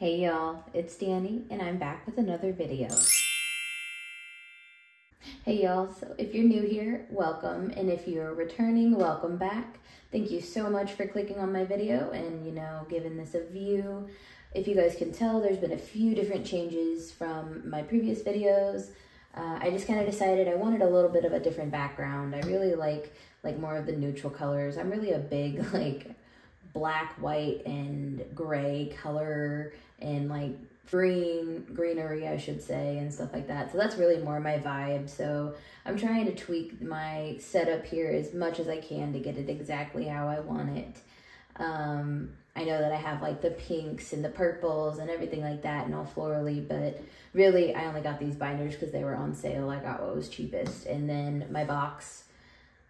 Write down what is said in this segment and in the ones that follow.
Hey y'all, it's Danny and I'm back with another video. Hey y'all, so if you're new here, welcome, and if you're returning, welcome back. Thank you so much for clicking on my video and, giving this a view. If you guys can tell, there's been a few different changes from my previous videos. I just kind of decided I wanted a little bit of a different background. I really like more of the neutral colors. I'm really a big black, white, and gray color and greenery, I should say, and stuff like that. So that's really more my vibe. So I'm trying to tweak my setup here as much as I can to get it exactly how I want it. I know that I have the pinks and the purples and everything like that and all florally, but really I only got these binders because they were on sale. I got what was cheapest. And then my box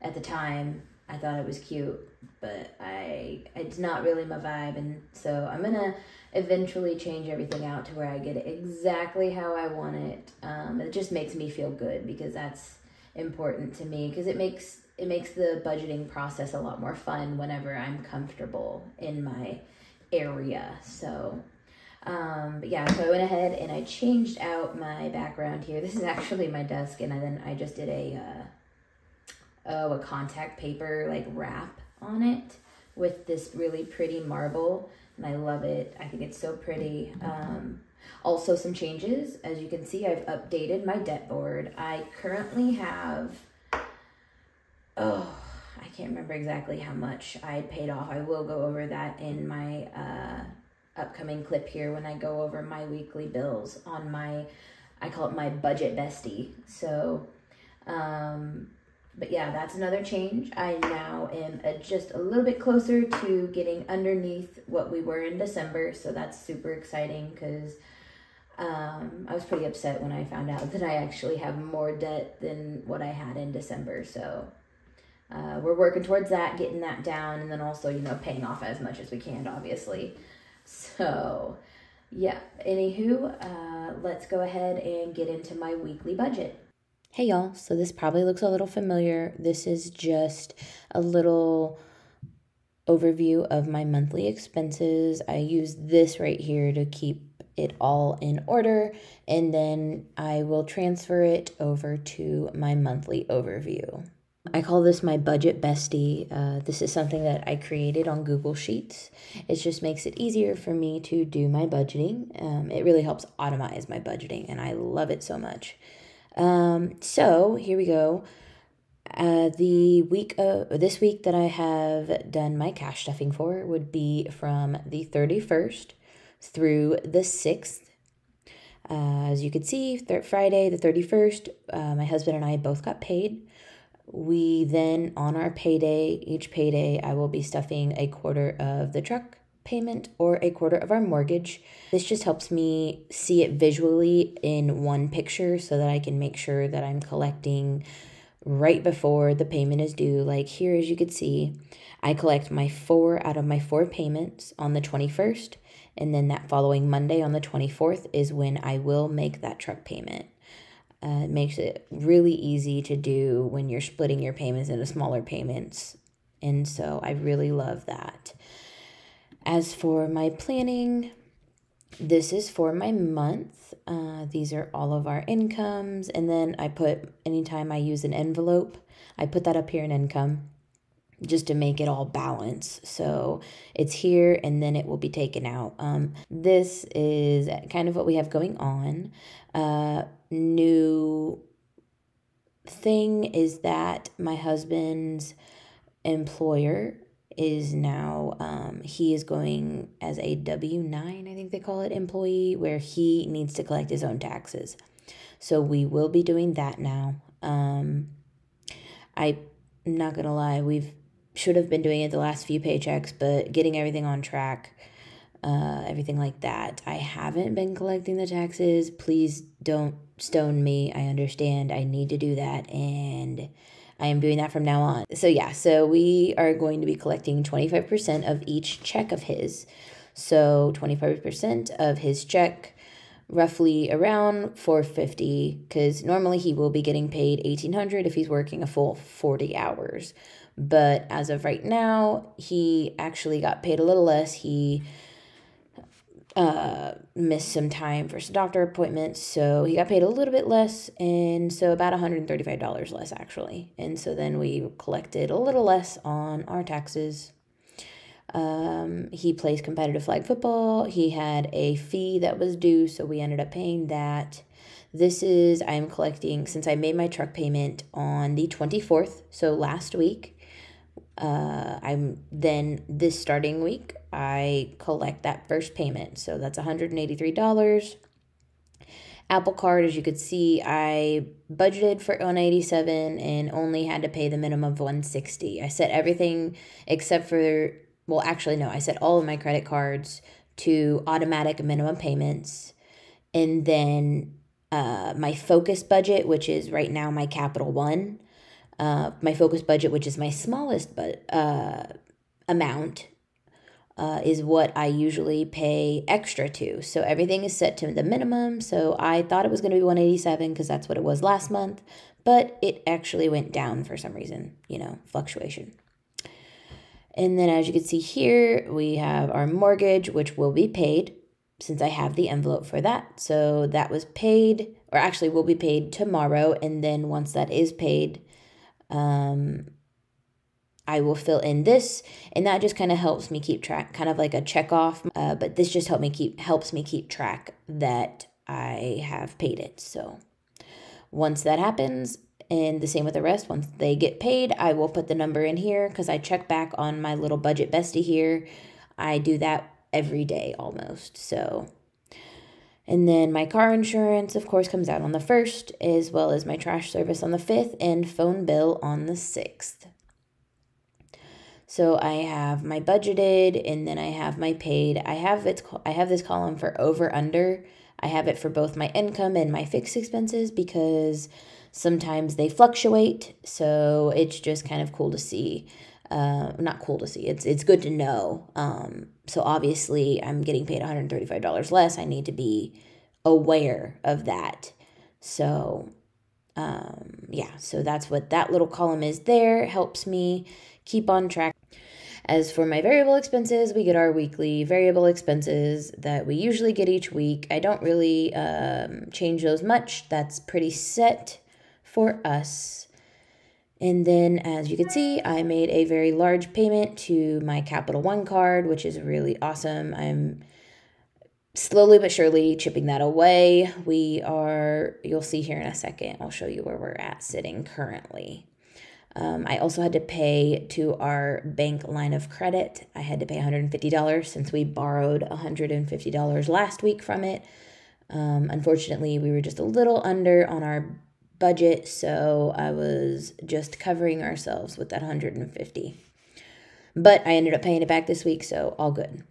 at the time, I thought it was cute, but it's not really my vibe, and so I'm gonna eventually change everything out to where I get it exactly how I want it. It just makes me feel good because that's important to me, because it makes the budgeting process a lot more fun whenever I'm comfortable in my area. So but yeah, so I went ahead and I changed out my background here. This is actually my desk, and then I just did a contact paper wrap on it with this really pretty marble, and I love it. I think it's so pretty. Also some changes. As you can see, I've updated my debt board. I currently have, I can't remember exactly how much I paid off. I will go over that in my upcoming clip here when I go over my weekly bills on I call it my budget bestie. So but yeah, that's another change. I now am just a little bit closer to getting underneath what we were in December. So that's super exciting, because I was pretty upset when I found out that I actually have more debt than what I had in December. So we're working towards that, getting that down, and then also, paying off as much as we can, obviously. So yeah, anywho, let's go ahead and get into my weekly budget. Hey y'all, so this probably looks a little familiar. This is just a little overview of my monthly expenses. I use this right here to keep it all in order, and then I will transfer it over to my monthly overview. I call this my budget bestie. This is something that I created on Google Sheets. It just makes it easier for me to do my budgeting. It really helps automate my budgeting, and I love it so much. So here we go. This week that I have done my cash stuffing for would be from the 31st through the 6th. As you can see, Friday the 31st, my husband and I both got paid. We then, on our payday, each payday, I will be stuffing a quarter of the truck payment or a quarter of our mortgage. This just helps me see it visually in one picture so that I can make sure that I'm collecting right before the payment is due. Like here, as you can see, I collect my 4 out of my 4 payments on the 21st, and then that following Monday on the 24th is when I will make that truck payment. It makes it really easy to do when you're splitting your payments into smaller payments, and so I really love that. As for my planning, this is for my month. These are all of our incomes. And then I put, anytime I use an envelope, I put that up here in income just to make it all balance. So it's here and then it will be taken out. This is kind of what we have going on. New thing is that my husband's employer is now, he is going as a W-9, I think they call it, employee, where he needs to collect his own taxes. So we will be doing that now. I'm not gonna lie, we should have been doing it the last few paychecks, but getting everything on track, everything like that. I haven't been collecting the taxes. Please don't stone me. I understand I need to do that, and I am doing that from now on. So yeah, so we are going to be collecting 25% of each check of his. So 25% of his check, roughly around $450, because normally he will be getting paid $1,800 if he's working a full 40 hours. But as of right now, he actually got paid a little less. He missed some time for some doctor appointments, so he got paid a little bit less, and so about $135 less actually. And so then we collected a little less on our taxes. He plays competitive flag football. He had a fee that was due, so we ended up paying that. I'm collecting, since I made my truck payment on the 24th, so last week. This starting week, I collect that first payment. So that's $183. Apple Card, as you could see, I budgeted for $187 and only had to pay the minimum of $160. I set everything except for, well, actually, no, I set all of my credit cards to automatic minimum payments. And then my Focus budget, which is right now my Capital One, my Focus budget, which is my smallest amount, is what I usually pay extra to. So everything is set to the minimum. So I thought it was going to be $187 because that's what it was last month, but it actually went down for some reason, fluctuation. And then as you can see here, we have our mortgage, which will be paid since I have the envelope for that. So that was paid, or actually will be paid tomorrow. And then once that is paid, I will fill in this, and that just kind of helps me keep track, kind of like a check off. But this just helps me keep track that I have paid it. So once that happens, and the same with the rest, once they get paid, I will put the number in here because I check back on my little budget bestie here. I do that every day almost. So, and then my car insurance, of course, comes out on the 1st, as well as my trash service on the 5th and phone bill on the 6th. So I have my budgeted, and then I have my paid. I have this column for over under. I have it for both my income and my fixed expenses because sometimes they fluctuate. So it's just kind of cool to see. Not cool to see. It's good to know. So obviously I'm getting paid $135 less. I need to be aware of that. So yeah, so that's what that little column is there. It helps me keep on track. As for my variable expenses, we get our weekly variable expenses that we usually get each week. I don't really change those much. That's pretty set for us. And then, as you can see, I made a very large payment to my Capital One card, which is really awesome. I'm slowly but surely chipping that away. You'll see here in a second, I'll show you where we're at sitting currently. I also had to pay to our bank line of credit. I had to pay $150 since we borrowed $150 last week from it. Unfortunately, we were just a little under on our budget, so I was just covering ourselves with that $150. But I ended up paying it back this week, so all good.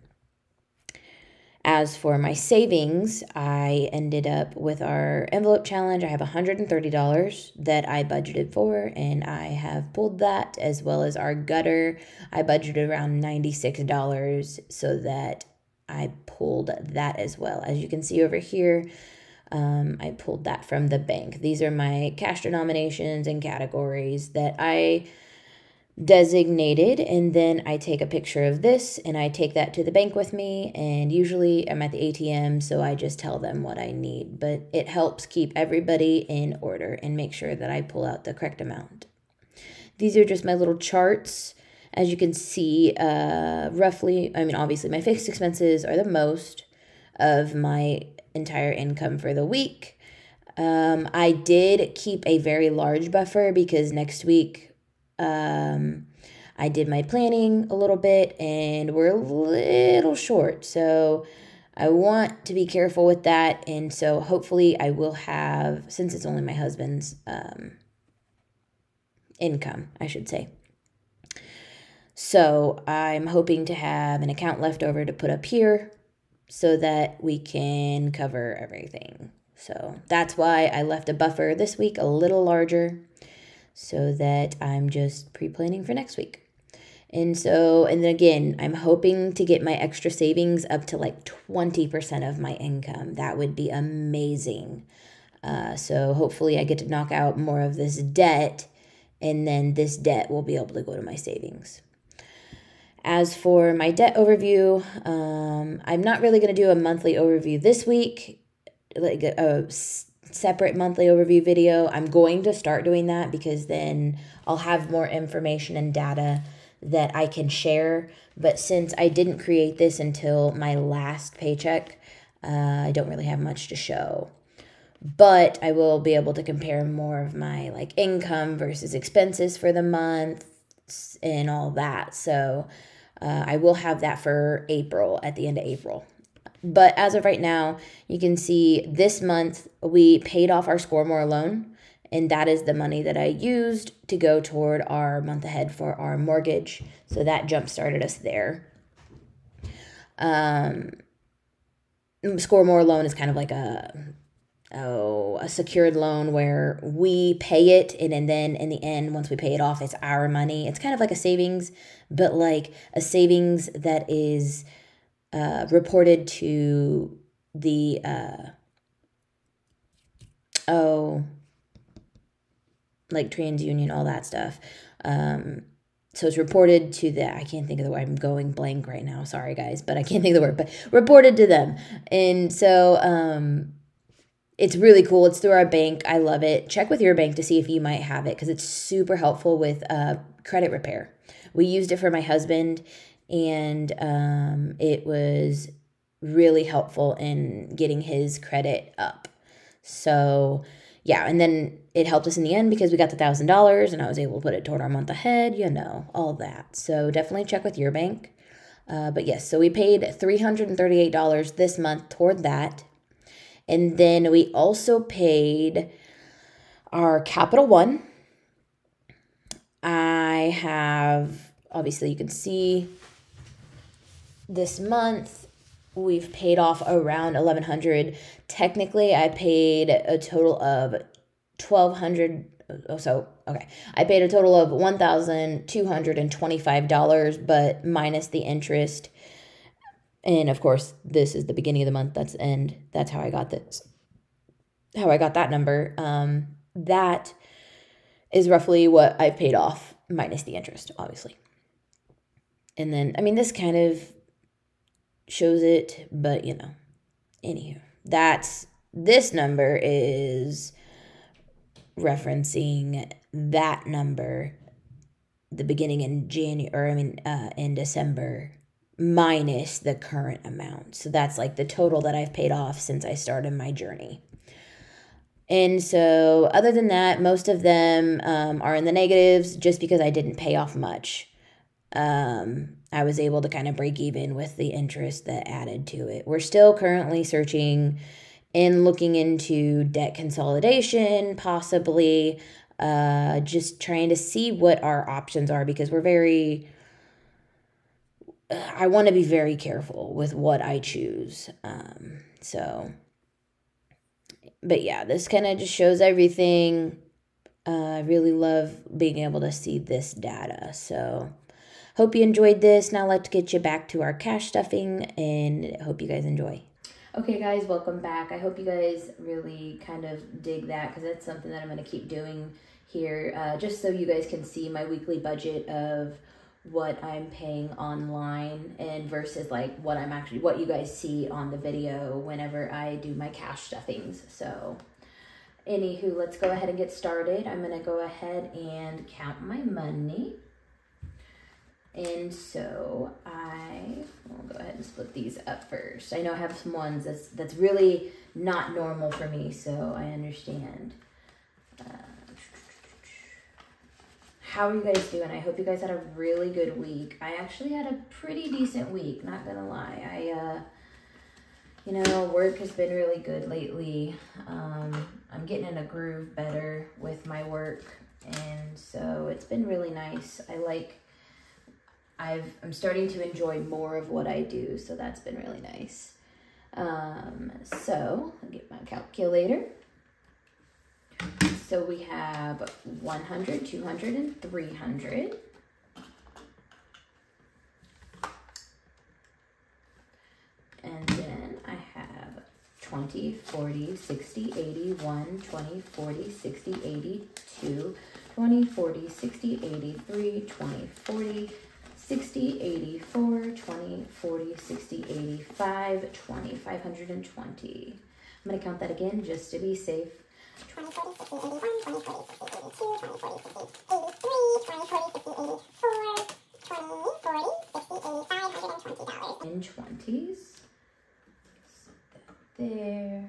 As for my savings, I ended up with our envelope challenge. I have $130 that I budgeted for, and I have pulled that, as well as our gutter. I budgeted around $96 so that I pulled that as well. As you can see over here, I pulled that from the bank. These are my cash denominations and categories that I designated, and then I take a picture of this and I take that to the bank with me, and usually I'm at the ATM, so I just tell them what I need, but it helps keep everybody in order and make sure that I pull out the correct amount. These are just my little charts. As you can see, roughly, obviously my fixed expenses are the most of my entire income for the week. I did keep a very large buffer because next week I did my planning a little bit and we're a little short. So I want to be careful with that. And so hopefully I will have, since it's only my husband's income, I should say. So I'm hoping to have an account left over to put up here so that we can cover everything. So that's why I left a buffer this week a little larger, so that I'm just pre-planning for next week. And then again, I'm hoping to get my extra savings up to like 20% of my income. That would be amazing. So hopefully I get to knock out more of this debt, and then this debt will be able to go to my savings. As for my debt overview, I'm not really going to do a monthly overview this week, like a separate monthly overview video. I'm going to start doing that because then I'll have more information and data that I can share. But since I didn't create this until my last paycheck, I don't really have much to show. But I will be able to compare more of my like income versus expenses for the month and all that. So I will have that for April, at the end of April. But as of right now, you can see this month we paid off our ScoreMore loan, and that is the money that I used to go toward our month ahead for our mortgage. So that jump started us there. ScoreMore loan is kind of like a secured loan where we pay it, and then in the end, once we pay it off, it's our money. It's kind of like a savings, but like a savings that is reported to the like TransUnion, all that stuff. So it's reported to the, I can't think of the word, I'm going blank right now, sorry guys, but I can't think of the word, but reported to them. And so it's really cool. It's through our bank. I love it. Check with your bank to see if you might have it because it's super helpful with credit repair. We used it for my husband, and it was really helpful in getting his credit up. So yeah, and then it helped us in the end because we got the $1,000 and I was able to put it toward our month ahead, you know, all that. So definitely check with your bank. But yes, so we paid $338 this month toward that. And then we also paid our Capital One. I have, obviously you can see this month we've paid off around $1,100. Technically, I paid a total of $1,200. I paid a total of $1,225, but minus the interest. And of course, this is the beginning of the month. That's the end. That's how I got this. How I got that number. That is roughly what I've paid off minus the interest, obviously. And then, I mean, this kind of shows it, but you know, anywho, this number is referencing that number, the beginning in in December, minus the current amount. So that's like the total that I've paid off since I started my journey. And so other than that, most of them are in the negatives just because I didn't pay off much. I was able to kind of break even with the interest that added to it. We're still currently searching and looking into debt consolidation, possibly just trying to see what our options are because I want to be very careful with what I choose. But yeah, this kind of just shows everything. I really love being able to see this data. So hope you enjoyed this. Now let's get you back to our cash stuffing and hope you guys enjoy. Okay guys, welcome back. I hope you guys really kind of dig that because that's something that I'm going to keep doing here just so you guys can see my weekly budget of what I'm paying online and versus like what you guys see on the video whenever I do my cash stuffings. So anywho, let's go ahead and get started. I'm going to go ahead and count my money. And so will go ahead and split these up first. I know I have some ones that's really not normal for me, so I understand. How are you guys doing? I hope you guys had a really good week. I actually had a pretty decent week, not gonna lie. Work has been really good lately. I'm getting in a groove better with my work, and so it's been really nice. I'm starting to enjoy more of what I do, so that's been really nice. So I'll get my calculator. So we have 100, 200, and 300. And then I have 20, 40, 60, 80, 1, 20, 40, 60, 80, 2, 20, 40, 60, 80, 3, 20, 40, 60, 84, 20, 40, 60, 85, 20, 520. I'm gonna count that again just to be safe. 20, 40, 50, 81, 20, 40, 50, 82, 20, 40, 50, 83, 20, 40, 50, 84, 20, 40, 60, 85, $120. In 20s. Set that there.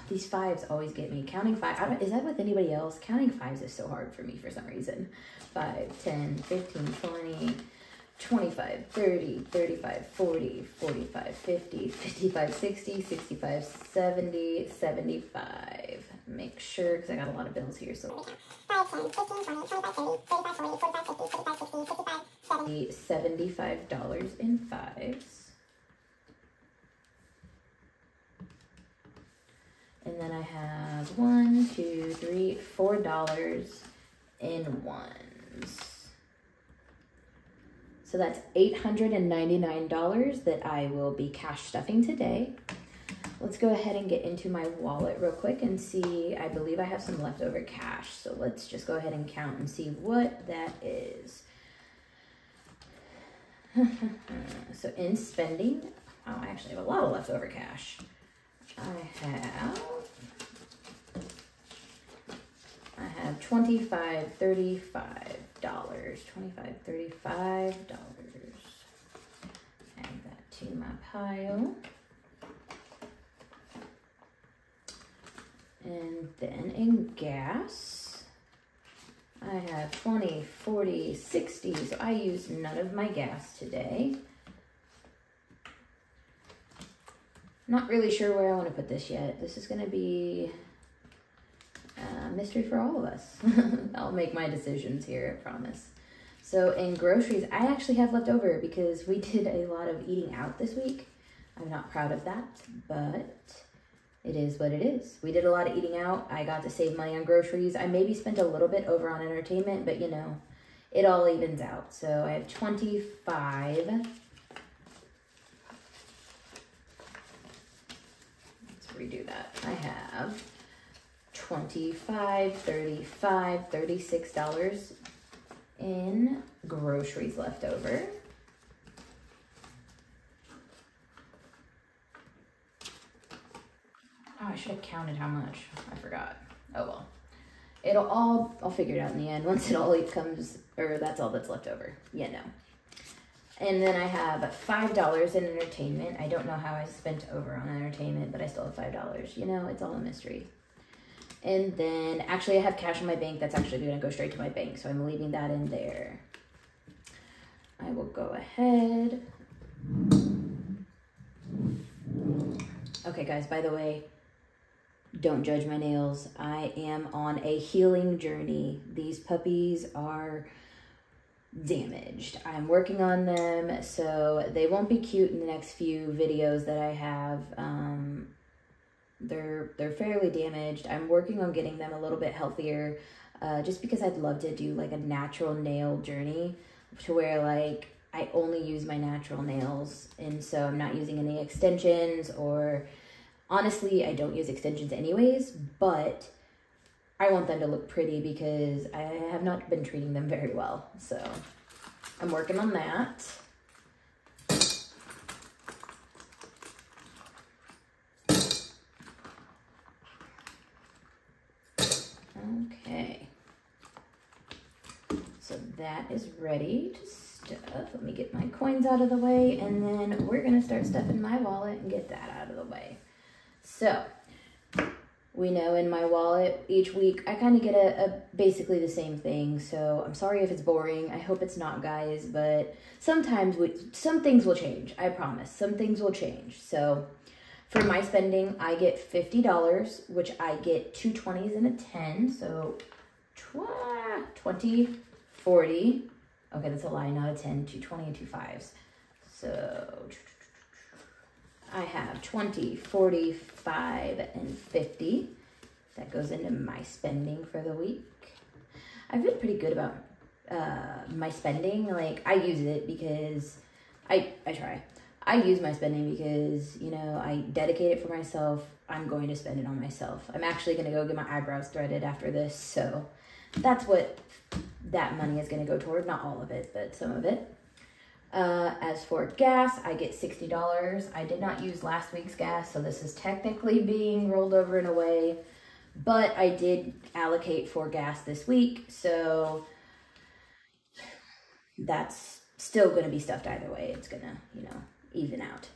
These fives always get me. Counting five, is that with anybody else? Counting fives is so hard for me for some reason. 5, 10, 15, 20, 25, 30, 35, 40, 45, 50, 55, 60, 65, 70, 75. Make sure, because I got a lot of bills here, so. 5, 10, 15, 20, 25, 30, 35, 40, 45, 50, 55, 60, 65, 70. $75 in fives. And then I have $1, 2, 3, $4 in ones. So that's $899 that I will be cash stuffing today. Let's go ahead and get into my wallet real quick and see. I believe I have some leftover cash. So let's just go ahead and count and see what that is. So in spending, oh, I actually have a lot of leftover cash. I have $25, $35. $25, $35. Add that to my pile. And then in gas, I have 20, 40, 60. So I used none of my gas today. Not really sure where I want to put this yet. This is going to be a mystery for all of us. I'll make my decisions here, I promise. So in groceries, I actually have left over because we did a lot of eating out this week. I'm not proud of that, but it is what it is. We did a lot of eating out. I got to save money on groceries. I maybe spent a little bit over on entertainment, but you know, it all evens out. So I have 25. Redo that. I have $25, $35, $36 in groceries left over. Oh, I should have counted how much. I forgot. Oh well. I'll figure it out in the end once it all comes, or that's all that's left over. Yeah, no. And then I have $5 in entertainment. I don't know how I spent over on entertainment, but I still have $5. You know, it's all a mystery. And then, actually, I have cash in my bank. That's actually going to go straight to my bank, so I'm leaving that in there. I will go ahead. Okay, guys, by the way, don't judge my nails. I am on a healing journey. These puppies are damaged. I'm working on them, so they won't be cute in the next few videos that I have. They're fairly damaged. I'm working on getting them a little bit healthier, just because I'd love to do like a natural nail journey to where like I only use my natural nails, and so I'm not using any extensions, or honestly I don't use extensions anyways, but I want them to look pretty because I have not been treating them very well. So I'm working on that. Okay. So that is ready to stuff. Let me get my coins out of the way, and then we're gonna start stuffing my wallet and get that out of the way. So we know in my wallet each week I kind of get a basically the same thing, so I'm sorry if it's boring. I hope it's not, guys, but sometimes some things will change. I promise, some things will change. So for my spending, I get $50, which I get 2 20s and a 10, so 20, 40. Okay, that's a lie, not a 10, 2 20 and 2 5s. So I have 20, 40, 5, and 50. That goes into my spending for the week. I've been pretty good about my spending. Like, I use it because I try. I use my spending because, you know, I dedicate it for myself. I'm going to spend it on myself. I'm actually going to go get my eyebrows threaded after this, so that's what that money is going to go toward. Not all of it, but some of it. As for gas, I get $60. I did not use last week's gas, so this is technically being rolled over in a way, but I did allocate for gas this week, so that's still going to be stuffed either way. It's going to, you know, even out.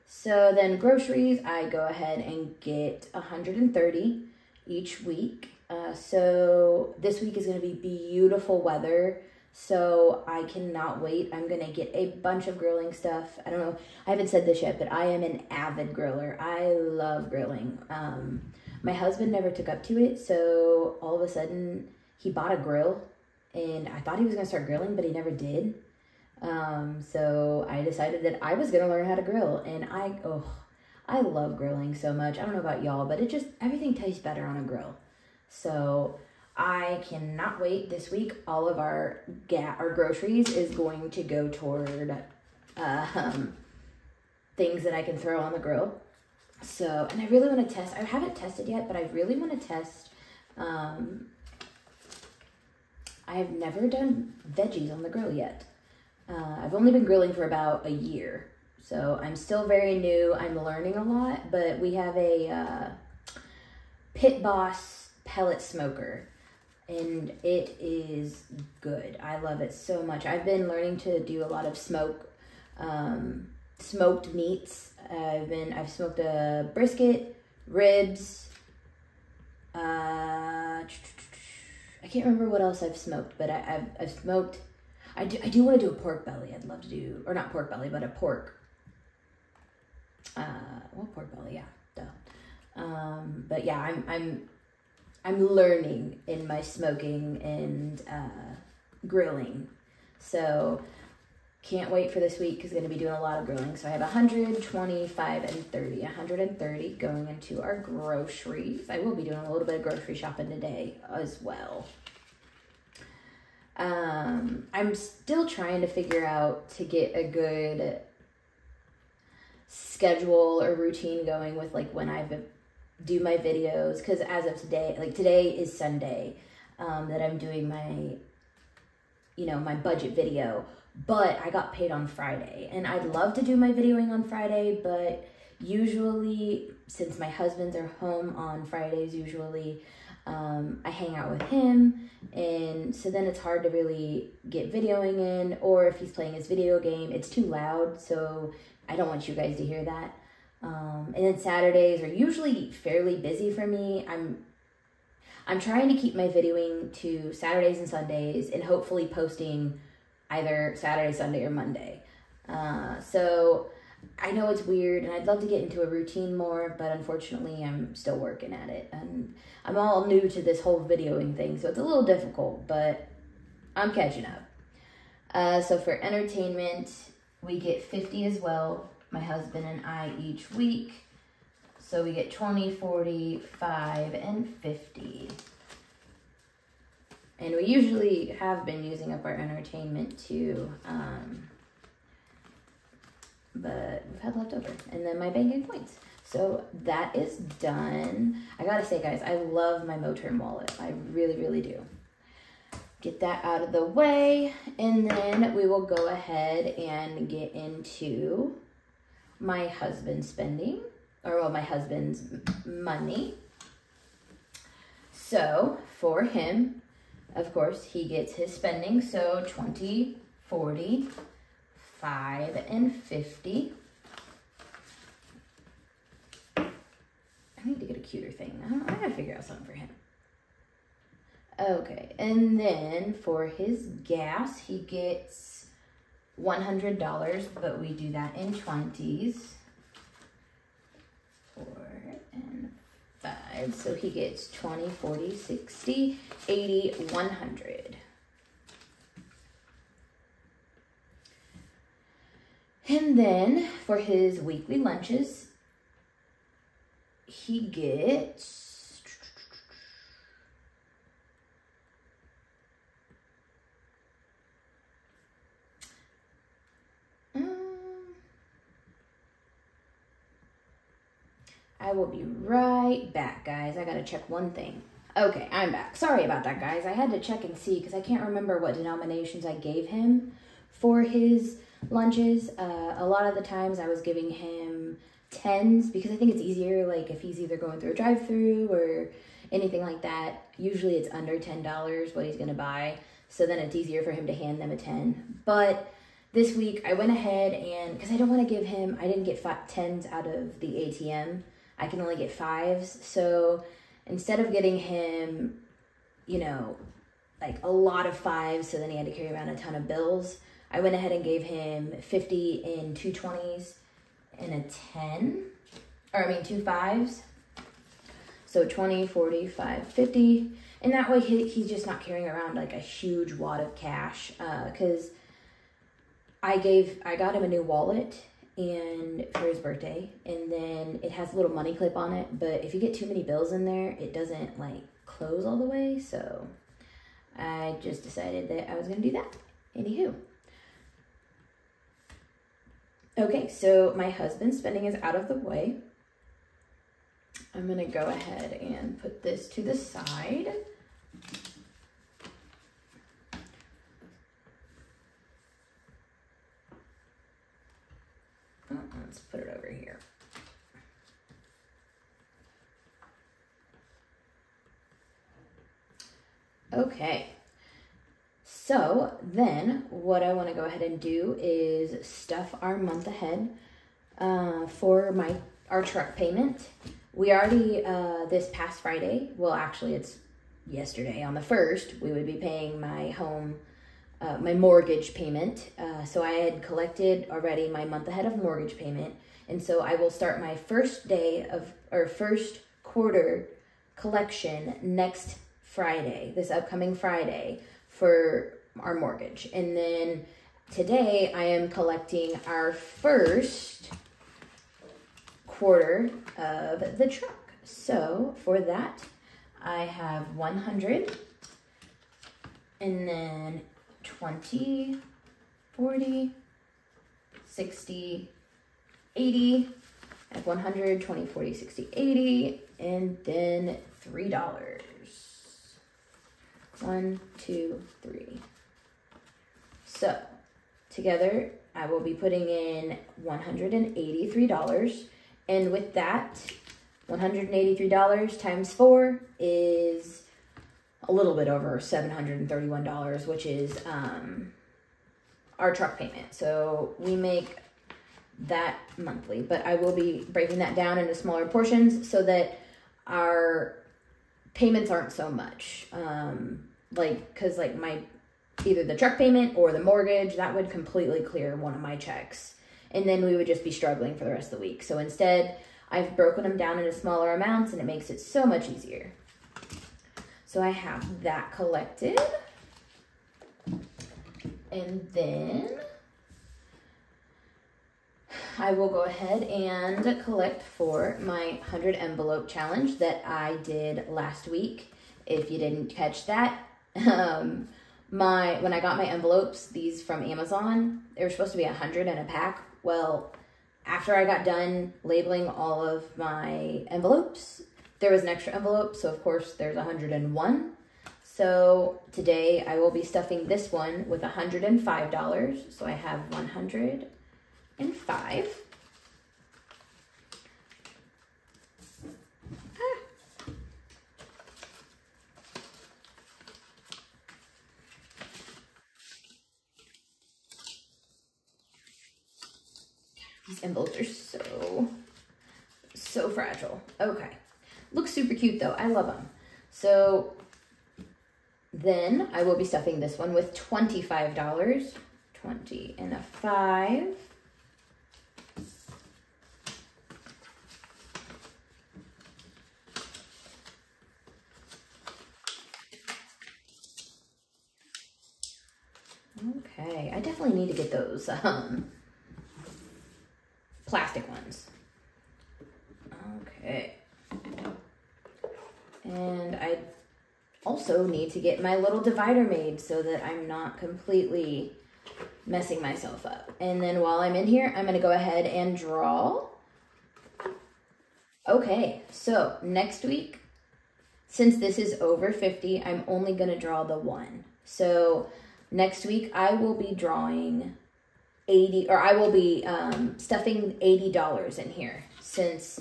So then groceries, I go ahead and get 130 each week. So this week is going to be beautiful weather. So I cannot wait. I'm going to get a bunch of grilling stuff. I don't know. I haven't said this yet, but I am an avid griller. I love grilling. My husband never took up to it. So all of a sudden he bought a grill and I thought he was going to start grilling, but he never did. So I decided that I was going to learn how to grill, and I love grilling so much. I don't know about y'all, but it just, everything tastes better on a grill. So I cannot wait. This week, all of our groceries is going to go toward, things that I can throw on the grill. So, and I really want to test, I haven't tested yet, but I really want to test, I have never done veggies on the grill yet. I've only been grilling for about a year, so I'm still very new. I'm learning a lot, but we have a Pit Boss pellet smoker, and it is good. I love it so much. I've been learning to do a lot of smoked meats. I've smoked a brisket, ribs. I can't remember what else I've smoked, but I've smoked. I do want to do a pork belly. I'd love to do, or not pork belly, but a pork. Well, pork belly, yeah, duh. But yeah, I'm learning in my smoking and grilling. So can't wait for this week because I'm going to be doing a lot of grilling. So I have 100, 25, and 30. 130 going into our groceries. I will be doing a little bit of grocery shopping today as well. I'm still trying to figure out to get a good schedule or routine going with like when I do my videos, because as of today, like today is Sunday, that I'm doing my, you know, my budget video, but I got paid on Friday, and I'd love to do my videoing on Friday, but usually since my husbands are home on Fridays, usually I hang out with him, and so then it's hard to really get videoing in, or if he's playing his video game, it's too loud, so I don't want you guys to hear that. And then Saturdays are usually fairly busy for me. I'm trying to keep my videoing to Saturdays and Sundays, and hopefully posting either Saturday, Sunday, or Monday. So I know it's weird, and I'd love to get into a routine more, but unfortunately I'm still working at it, and I'm all new to this whole videoing thing, so it's a little difficult, but I'm catching up. So for entertainment, we get 50 as well, my husband and I, each week. So we get 20, 40, 5, and 50. And we usually have been using up our entertainment too, but we've had leftover. And then my banking points. So that is done. I gotta say, guys, I love my Moterm wallet. I really, really do. Get that out of the way, and then we will go ahead and get into my husband's spending, or well, my husband's money. So for him, of course, he gets his spending. So 20, 40, 5, and 50. I need to get a cuter thing. I gotta figure out something for him. Okay, and then for his gas, he gets $100, but we do that in 20s. 4 and 5. So he gets 20, 40, 60, 80, 100. And then for his weekly lunches, he gets I will be right back, guys. I gotta check one thing. Okay, I'm back. Sorry about that, guys. I had to check and see because I can't remember what denominations I gave him for his lunches. A lot of the times I was giving him 10s because I think it's easier, like if he's either going through a drive-through or anything like that. Usually it's under $10 what he's going to buy, so then it's easier for him to hand them a 10. But this week I went ahead and, because I don't want to give him, I didn't get 10s out of the ATM. I can only get 5s, so instead of getting him, you know, like a lot of 5s, so then he had to carry around a ton of bills, I went ahead and gave him 50 in 2 20s and a 10, or I mean 2 5s. So 20, 40, 5, 50. And that way he's just not carrying around like a huge wad of cash. Because I got him a new wallet and for his birthday, and then it has a little money clip on it, but if you get too many bills in there, it doesn't like close all the way, so I just decided that I was gonna do that. Anywho. Okay, so my husband's spending is out of the way. I'm gonna go ahead and put this to the side. Let's put it over here. Okay, so then what I want to go ahead and do is stuff our month ahead for our truck payment. We already, this past Friday, well actually it's yesterday on the 1st, we would be paying my home my mortgage payment. So I had collected already my month ahead of mortgage payment. And so I will start my first quarter collection next Friday, this upcoming Friday, for our mortgage. And then today I am collecting our first quarter of the truck. So for that, I have 100, and then 20, 40, 60, 80, I have 100, 20, 40, 60, 80, and then $3. 1, 2, 3. So together I will be putting in $183, and with that, $183 times 4 is a little bit over $731, which is our truck payment. So we make that monthly, but I will be breaking that down into smaller portions so that our payments aren't so much. Cause like either the truck payment or the mortgage, that would completely clear one of my checks. And then we would just be struggling for the rest of the week. So instead, I've broken them down into smaller amounts, and it makes it so much easier. So I have that collected. And then I will go ahead and collect for my 100 envelope challenge that I did last week. If you didn't catch that, when I got my envelopes, these from Amazon, they were supposed to be 100 in a pack. Well, after I got done labeling all of my envelopes, there was an extra envelope, so of course there's 101. So today I will be stuffing this one with $105. So I have 105. These envelopes are so fragile. Okay. Looks super cute though. I love them. So then I will be stuffing this one with $25. 20 and a 5. Okay. I definitely need to get those plastic ones. Okay. And I also need to get my little divider made so that I'm not completely messing myself up. And then while I'm in here, I'm going to go ahead and draw. Okay, so next week since this is over 50, I'm only going to draw the 1. So next week I will be drawing 80, or I will be stuffing $80 in here, since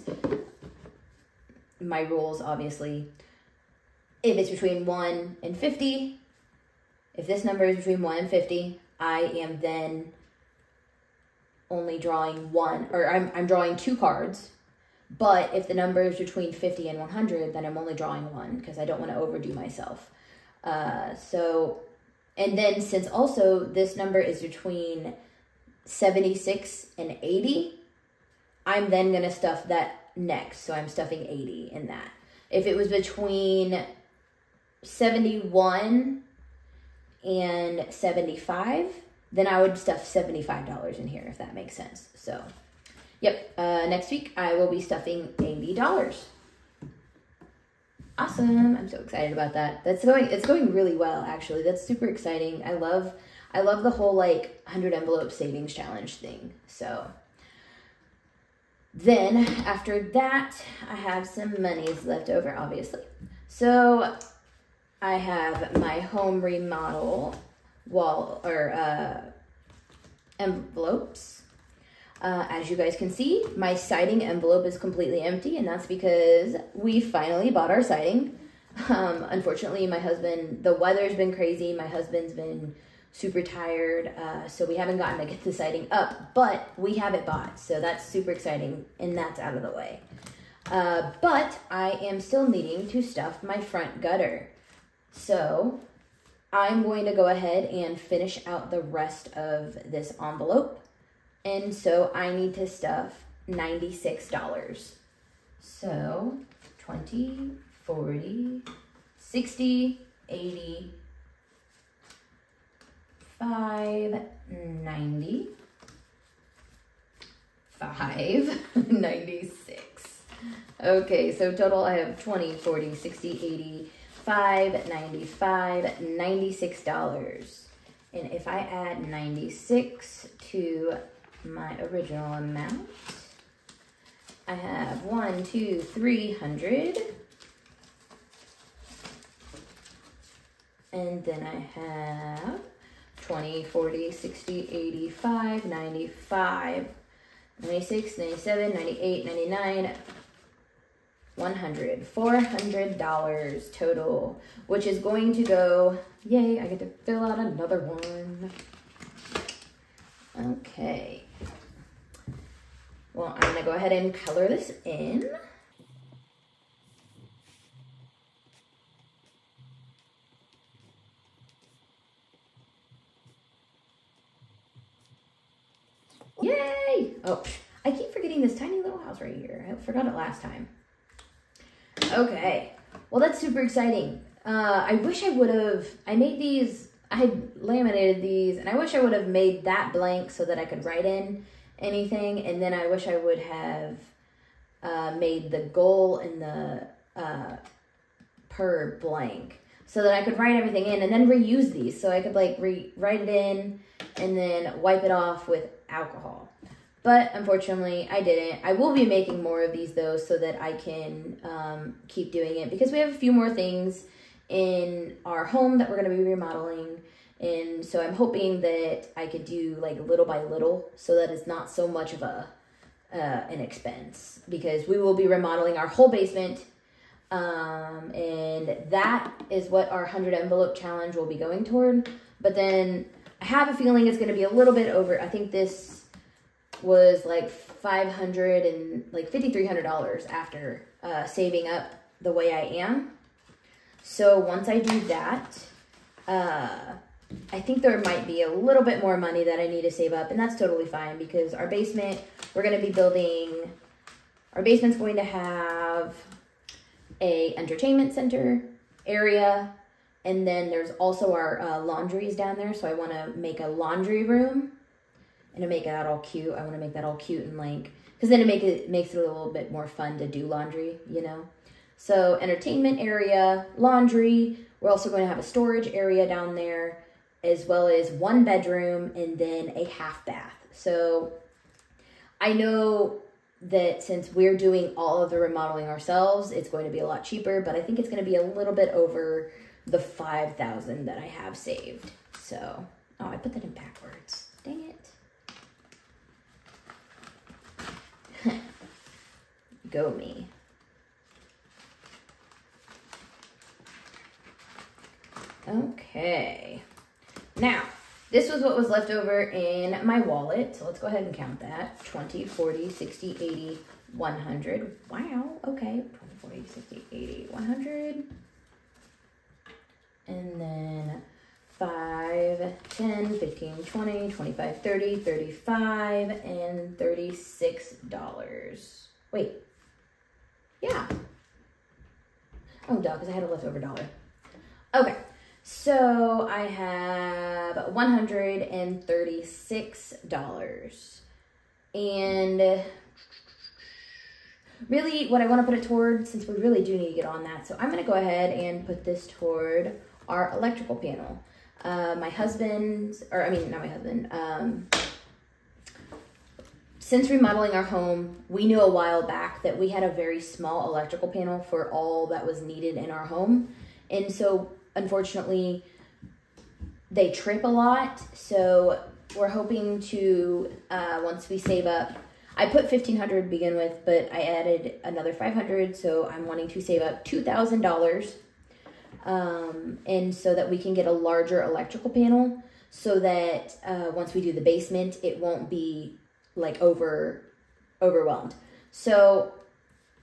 my rules, obviously, if it's between 1 and 50, if this number is between 1 and 50, I am then only drawing 1, or I'm drawing 2 cards. But if the number is between 50 and 100, then I'm only drawing 1, because I don't want to overdo myself. And then since also this number is between 76 and 80, I'm then going to stuff that next. So I'm stuffing 80 in that. If it was between 71 and 75, then I would stuff $75 in here, if that makes sense. So, yep, next week I will be stuffing $80. Awesome. I'm so excited about that. It's going really well, actually. That's super exciting. I love the whole like 100 envelope savings challenge thing. So then after that, I have some monies left over, obviously. So I have my home remodel wall or envelopes. As you guys can see, my siding envelope is completely empty, and that's because we finally bought our siding. Unfortunately, the weather's been crazy. My husband's been super tired, so we haven't gotten to get the siding up, but we have it bought, so that's super exciting, and that's out of the way. But I am still needing to stuff my front gutter. So I'm going to go ahead and finish out the rest of this envelope. And so I need to stuff $96. So 20, 40, 60, 80, 5, 90, 5, 96. Okay, so total I have 20, 40, 60, 80, 5, 95, $96. And if I add 96 to my original amount, I have 1, 2, 300. And then I have 20, 40, 60, 85, 95, 96, 97, 98, 99, 100, $400 total, which is going to go, yay, I get to fill out another one. Okay. Well, I'm going to go ahead and color this in. Yay! Oh, I keep forgetting this tiny little house right here. I forgot it last time. Okay. Well, that's super exciting. I wish I would have, I had laminated these, and I wish I would have made that blank so that I could write in anything, and then I wish I would have made the goal and the per blank so that I could write everything in and then reuse these, so I could like write it in and then wipe it off with alcohol. But unfortunately, I didn't. I will be making more of these though, so that I can keep doing it, because we have a few more things in our home that we're going to be remodeling. And so I'm hoping that I could do like little by little, so that it's not so much of an expense, because we will be remodeling our whole basement. And that is what our 100 envelope challenge will be going toward. But then I have a feeling it's going to be a little bit over. I think this was like $500 and like $5,300 after saving up the way I am. So once I do that, I think there might be a little bit more money that I need to save up, and that's totally fine, because our basement, we're going to be building, our basement's going to have a entertainment center area, and then there's also our laundries down there, so I want to make a laundry room, and to make that all cute, I want to make that all cute and like, because then it makes it a little bit more fun to do laundry, you know? So entertainment area, laundry, we're also going to have a storage area down there, as well as 1 bedroom and then a half bath. So I know that since we're doing all of the remodeling ourselves, it's going to be a lot cheaper, but I think it's going to be a little bit over the $5,000 that I have saved. So, oh, I put that in backwards. Dang it. Go me. Okay. Now, this was what was left over in my wallet. So let's go ahead and count that. 20, 40, 60, 80, 100. Wow. Okay. 20, 40, 60, 80, 100. And then 5, 10, 15, 20, 25, 30, 35, and $36. Wait. Yeah. Oh, duh, because I had a leftover $1. Okay. So I have $136. And really what I want to put it toward, since we really do need to get on that, so I'm going to go ahead and put this toward our electrical panel. My husband, or I mean, not my husband, since remodeling our home, we knew a while back that we had a very small electrical panel for all that was needed in our home. And so, unfortunately, they trip a lot. So we're hoping to, once we save up, I put $1,500 to begin with, but I added another $500. So I'm wanting to save up $2,000. And so that we can get a larger electrical panel so that once we do the basement, it won't be like overwhelmed. So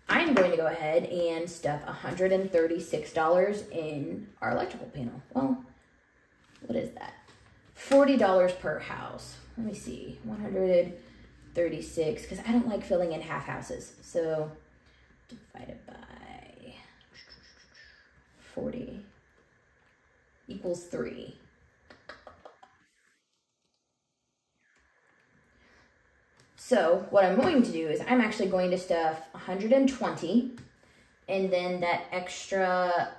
I'm going to go ahead and stuff $136 in our electrical panel. Well, what is that? $40 per house. Let me see, 136, because I don't like filling in half houses. So divided by 40 equals 3. So what I'm going to do is I'm actually going to stuff 120, and then that extra,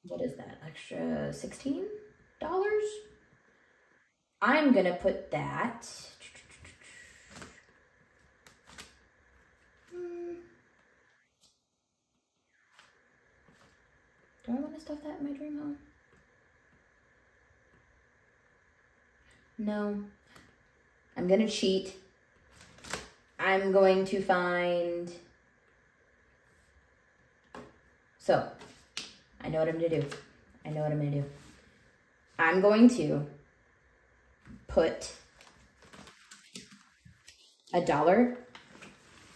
what is that, extra $16? I'm going to put that, do I want to stuff that in my dream home? No. I'm going to cheat. I'm going to find, so I know what I'm going to do. I know what I'm going to do. I'm going to put $1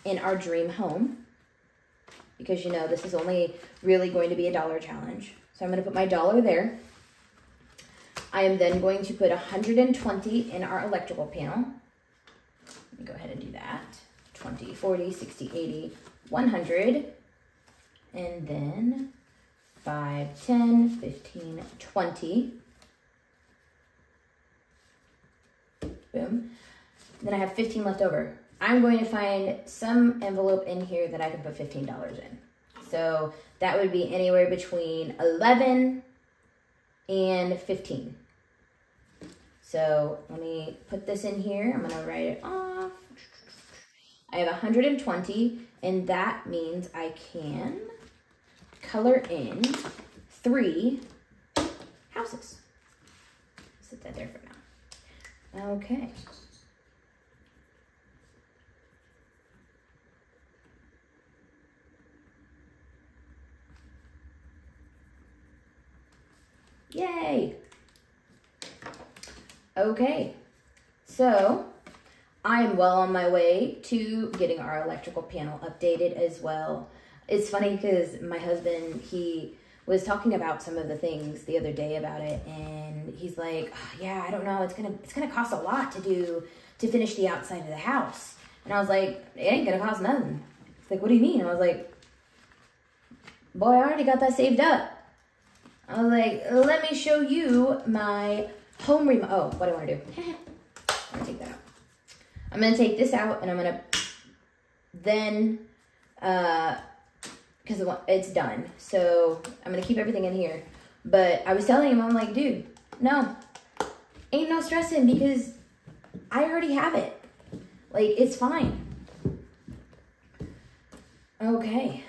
in our dream home, because you know this is only really going to be a $1 challenge. So I'm going to put my $1 there. I am then going to put 120 in our electrical panel. Let me go ahead and do that. 20, 40, 60, 80, 100. And then 5, 10, 15, 20. Boom. Then I have 15 left over. I'm going to find some envelope in here that I can put $15 in. So that would be anywhere between 11 and 15. So let me put this in here. I'm going to write it off. I have 120, and that means I can color in 3 houses. Set that there for now. Okay. Yay! Okay, so I am well on my way to getting our electrical panel updated as well. It's funny because my husband, he was talking about some of the things the other day about it, and he's like, oh, yeah, I don't know, it's gonna cost a lot to finish the outside of the house. And I was like, it ain't gonna cost nothing. He's like, what do you mean? I was like, boy, I already got that saved up. I was like, let me show you my home remote. Oh, what do I want to do? I'm going to take that out. I'm going to take this out, and I'm going to then, because it's done. So I'm going to keep everything in here. But I was telling him, I'm like, dude, no, ain't no stressing, because I already have it. Like, it's fine. Okay.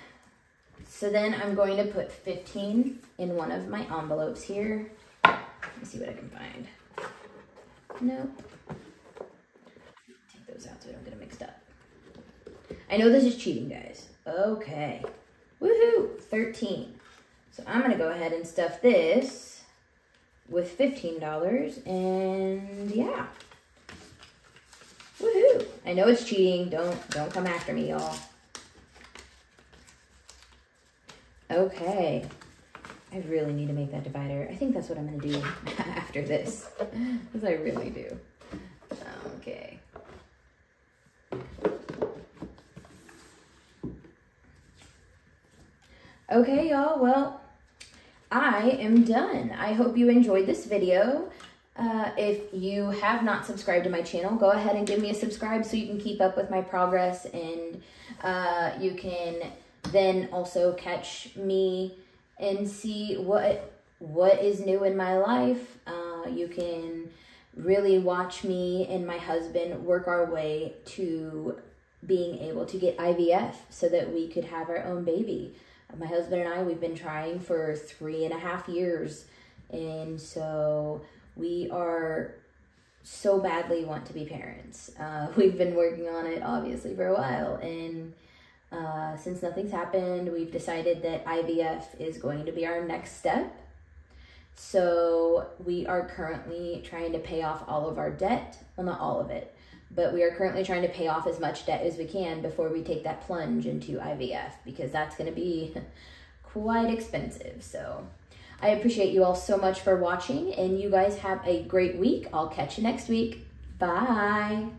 So then I'm going to put 15 in one of my envelopes here. Let me see what I can find. Nope. Take those out so we don't get them mixed up. I know this is cheating, guys. Okay. Woohoo! 13. So I'm going to go ahead and stuff this with $15, and yeah. Woohoo! I know it's cheating. Don't come after me, y'all. Okay. I really need to make that divider. I think that's what I'm going to do after this, because I really do. Okay. Okay, y'all. Well, I am done. I hope you enjoyed this video. If you have not subscribed to my channel, go ahead and give me a subscribe so you can keep up with my progress, and you can then also catch me and see what is new in my life. You can really watch me and my husband work our way to being able to get IVF so that we could have our own baby. My husband and I, we've been trying for 3.5 years, and so we are so badly want to be parents. We've been working on it obviously for a while, and since nothing's happened, we've decided that IVF is going to be our next step. So we are currently trying to pay off all of our debt. Well, not all of it, but we are currently trying to pay off as much debt as we can before we take that plunge into IVF, because that's going to be quite expensive. So I appreciate you all so much for watching, and you guys have a great week. I'll catch you next week. Bye.